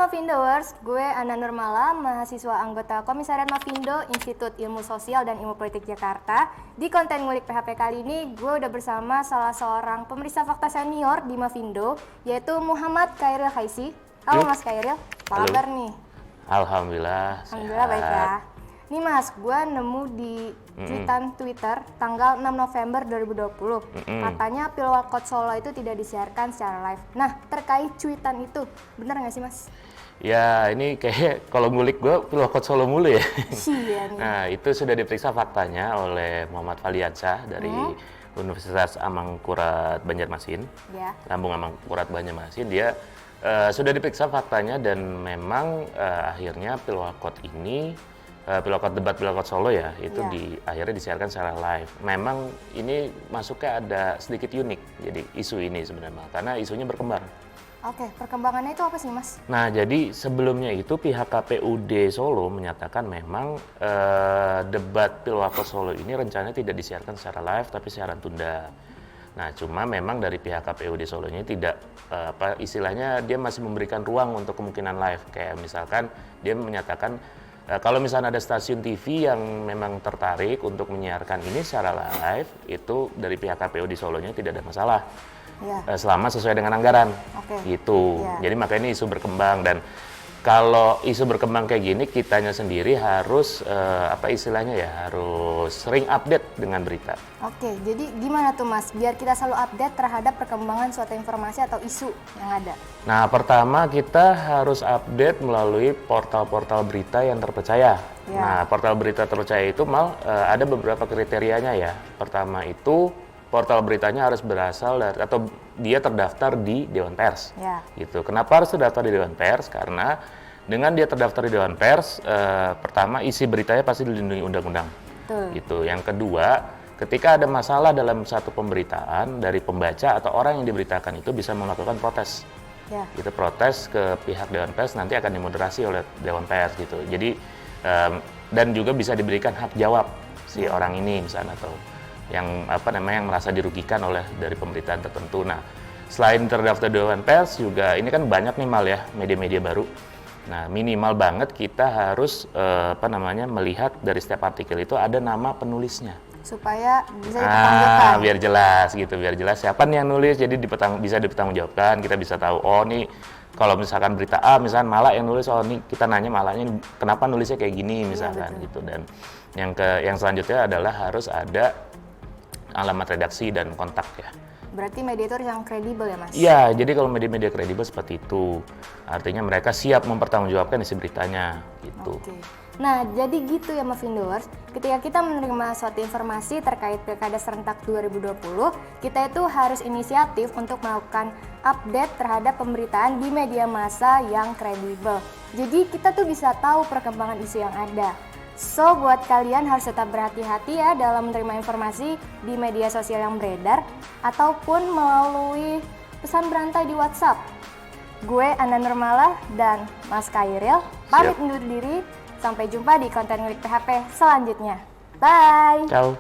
Mavindowers, gue Ana Nurmala, mahasiswa anggota Komisariat Mavindo, Institut Ilmu Sosial dan Ilmu Politik Jakarta. Di konten ngulik PHP kali ini, gue udah bersama salah seorang pemeriksa fakta senior di Mavindo, yaitu Muhammad Khairil Khaisi. Halo Mas Khairil, apa kabar nih? Alhamdulillah Baik ya. Nih Mas, gue nemu di tweetan Twitter tanggal 6 November 2020. Katanya Pilwalkot Solo itu tidak disiarkan secara live. Nah, terkait tweetan itu, bener nggak sih Mas? Ya, ini kayak kalau ngulik gue Pilwalkot Solo mulu ya. Iya nih. Nah, itu sudah diperiksa faktanya oleh Muhammad Faliansyah dari Universitas Amangkurat Banjarmasin. Ya. Lambung Amangkurat Banjarmasin. Dia sudah diperiksa faktanya dan memang akhirnya Pilwalkot ini Pilwalkot debat Pilwalkot Solo ya, itu akhirnya disiarkan secara live. Memang ini masuknya ada sedikit unik, jadi isu ini sebenarnya, karena isunya berkembang. Oke, perkembangannya itu apa sih Mas? Nah, jadi sebelumnya itu pihak KPUD Solo menyatakan memang debat Pilwalkot Solo ini rencananya tidak disiarkan secara live, tapi siaran tunda. Nah, cuma memang dari pihak KPUD Solo ini tidak, istilahnya dia masih memberikan ruang untuk kemungkinan live. Kayak misalkan dia menyatakan, kalau misalnya ada stasiun TV yang memang tertarik untuk menyiarkan ini secara live, itu dari pihak KPUD Solonya tidak ada masalah, selama sesuai dengan anggaran, gitu. Jadi makanya ini isu berkembang, dan kalau isu berkembang kayak gini, kitanya sendiri harus istilahnya ya, harus sering update dengan berita. Oke, jadi gimana tuh Mas, biar kita selalu update terhadap perkembangan suatu informasi atau isu yang ada? Nah, pertama kita harus update melalui portal-portal berita yang terpercaya. Nah, portal berita terpercaya itu ada beberapa kriterianya ya. Pertama itu portal beritanya harus berasal dari atau dia terdaftar di Dewan Pers. Gitu. Kenapa harus terdaftar di Dewan Pers? Karena dengan dia terdaftar di Dewan Pers, pertama isi beritanya pasti dilindungi undang-undang. Gitu. Yang kedua, ketika ada masalah dalam satu pemberitaan, dari pembaca atau orang yang diberitakan itu bisa melakukan protes. Itu protes ke pihak Dewan Pers, nanti akan dimoderasi oleh Dewan Pers gitu. Jadi dan juga bisa diberikan hak jawab si orang ini misalnya, atau yang yang merasa dirugikan oleh dari pemberitaan tertentu. Nah, selain terdaftar Dewan Pers juga ini kan banyak nih ya media-media baru. Nah, minimal banget kita harus melihat dari setiap artikel itu ada nama penulisnya. Supaya bisa dipertanggungjawabkan. Biar jelas gitu, biar jelas siapa nih yang nulis, jadi bisa dipertanggungjawabkan, kita bisa tahu, oh nih kalau misalkan berita A, misalkan Mala yang nulis, oh nih kita nanya Malanya kenapa nulisnya kayak gini misalkan gitu. Dan yang selanjutnya adalah harus ada alamat redaksi dan kontak ya. Berarti media itu yang kredibel ya Mas? Iya, jadi kalau media-media kredibel seperti itu, artinya mereka siap mempertanggungjawabkan isi beritanya gitu. Nah, jadi gitu ya Mavindowers, ketika kita menerima suatu informasi terkait Pilkada serentak 2020, kita itu harus inisiatif untuk melakukan update terhadap pemberitaan di media massa yang kredibel. Jadi kita tuh bisa tahu perkembangan isu yang ada. So, buat kalian harus tetap berhati-hati ya dalam menerima informasi di media sosial yang beredar ataupun melalui pesan berantai di WhatsApp. Gue Ana Nurmala dan Mas Khairil pamit undur diri. Sampai jumpa di konten ngulik PHP selanjutnya. Bye! Ciao!